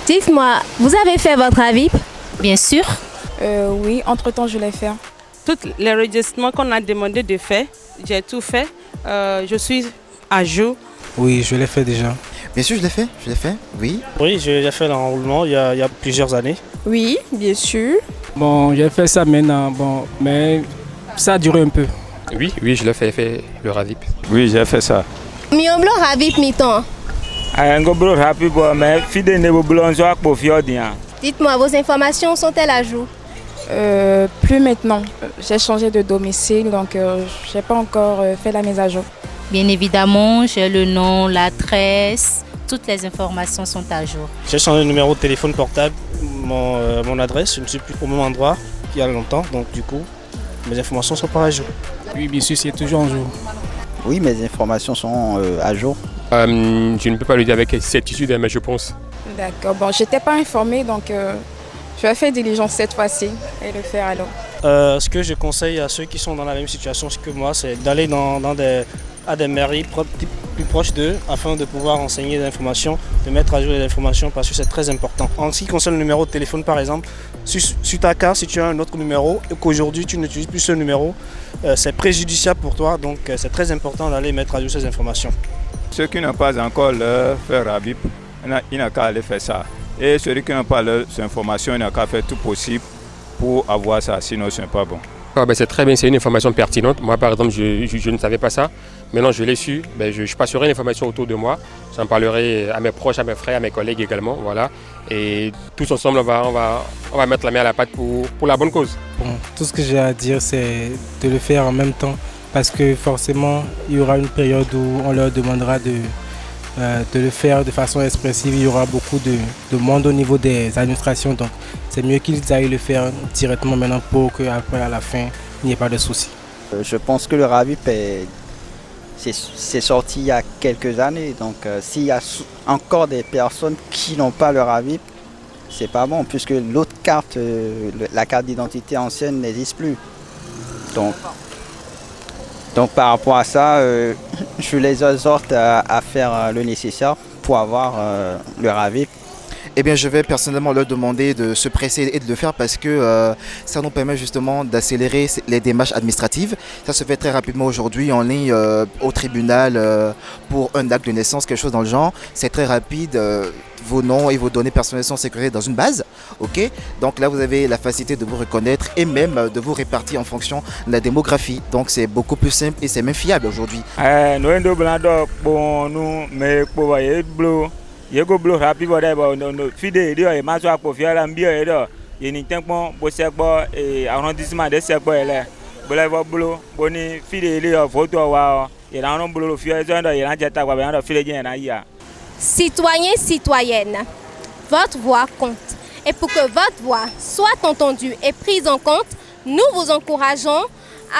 Dites-moi, vous avez fait votre AVIP? Bien sûr. Oui, entre-temps, je l'ai fait. Tous les enregistrements qu'on a demandé de faire, j'ai tout fait. Je suis à jour. Oui, je l'ai fait déjà. Bien sûr, je l'ai fait, oui. Oui, j'ai déjà fait l'enrôlement il y a plusieurs années. Oui, bien sûr. Bon, j'ai fait ça maintenant, mais ça a duré un peu. Oui, je l'ai fait le RAVIP. Oui, j'ai fait ça. Mioblo AVIP mi-temps. Dites-moi, vos informations sont-elles à jour? Plus maintenant. J'ai changé de domicile, donc je n'ai pas encore fait la mise à jour. Bien évidemment, j'ai le nom, l'adresse, toutes les informations sont à jour. J'ai changé de numéro de téléphone portable, mon adresse, je ne suis plus au même endroit qu'il y a longtemps, donc du coup, mes informations sont pas à jour. Oui, bien sûr, c'est toujours en jour. Oui, mes informations sont à jour. Je ne peux pas le dire avec certitude, mais je pense. D'accord. Bon, je n'étais pas informée, donc je vais faire diligence cette fois-ci et le faire alors. Ce que je conseille à ceux qui sont dans la même situation que moi, c'est d'aller à des mairies plus proches d'eux afin de pouvoir enseigner des informations, de mettre à jour les informations parce que c'est très important. En ce qui concerne le numéro de téléphone par exemple, sur ta carte, si tu as un autre numéro et qu'aujourd'hui tu n'utilises plus ce numéro, c'est préjudiciable pour toi, donc c'est très important d'aller mettre à jour ces informations. Ceux qui n'ont pas encore leur fait RAVIP, il n'a qu'à aller faire ça. Et ceux qui n'ont pas leurs informations, il n'a qu'à faire tout possible pour avoir ça, sinon ce n'est pas bon. C'est très bien, c'est une information pertinente. Moi par exemple, je ne savais pas ça. Maintenant je l'ai su, je passerai l'information autour de moi. J'en parlerai à mes proches, à mes frères, à mes collègues également. Voilà. Et tous ensemble, on va mettre la main à la pâte pour la bonne cause. Bon, tout ce que j'ai à dire, c'est de le faire en même temps. Parce que forcément, il y aura une période où on leur demandera de le faire de façon expressive. Il y aura beaucoup de monde au niveau des administrations. Donc c'est mieux qu'ils aillent le faire directement maintenant pour qu'après, à la fin, il n'y ait pas de soucis. Je pense que le RAVIP c'est sorti il y a quelques années. Donc s'il y a encore des personnes qui n'ont pas le RAVIP, c'est pas bon puisque l'autre carte, la carte d'identité ancienne n'existe plus. Donc par rapport à ça, je les exhorte à faire le nécessaire pour avoir le RAVIP. Eh bien, je vais personnellement leur demander de se presser et de le faire parce que ça nous permet justement d'accélérer les démarches administratives. Ça se fait très rapidement aujourd'hui. On est au tribunal pour un acte de naissance, quelque chose dans le genre. C'est très rapide. Vos noms et vos données personnelles sont sécurisées dans une base. Ok. Donc là, vous avez la facilité de vous reconnaître et même de vous répartir en fonction de la démographie. Donc c'est beaucoup plus simple et c'est même fiable aujourd'hui. Yego blow happy whatever no fide dio e maso apo fiala mbio edo ye ni tenpon bo segbo e arrondissement de segbo ele bo blow boni fide dio photo wa ye na non blow fio ezo ndo ye na jeta kwa be ndo fide je na ya. Citoyens, citoyennes, votre voix compte. Et pour que votre voix soit entendue et prise en compte, nous vous encourageons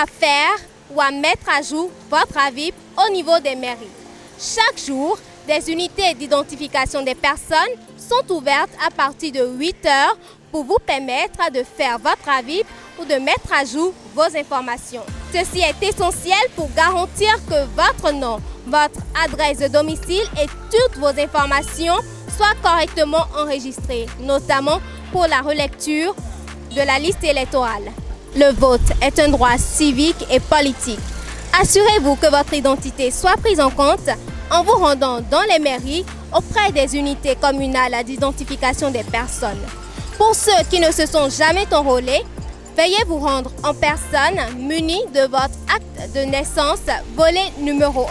à faire ou à mettre à jour votre AVIP au niveau des mairies. Chaque jour, des unités d'identification des personnes sont ouvertes à partir de 8 heures pour vous permettre de faire votre AVIP ou de mettre à jour vos informations. Ceci est essentiel pour garantir que votre nom, votre adresse de domicile et toutes vos informations soient correctement enregistrées, notamment pour la relecture de la liste électorale. Le vote est un droit civique et politique. Assurez-vous que votre identité soit prise en compte en vous rendant dans les mairies auprès des unités communales d'identification des personnes. Pour ceux qui ne se sont jamais enrôlés, veuillez vous rendre en personne munis de votre acte de naissance volet numéro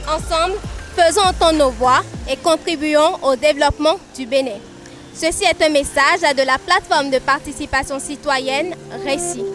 1. Ensemble, faisons entendre nos voix et contribuons au développement du Bénin. Ceci est un message de la plateforme de participation citoyenne Récit.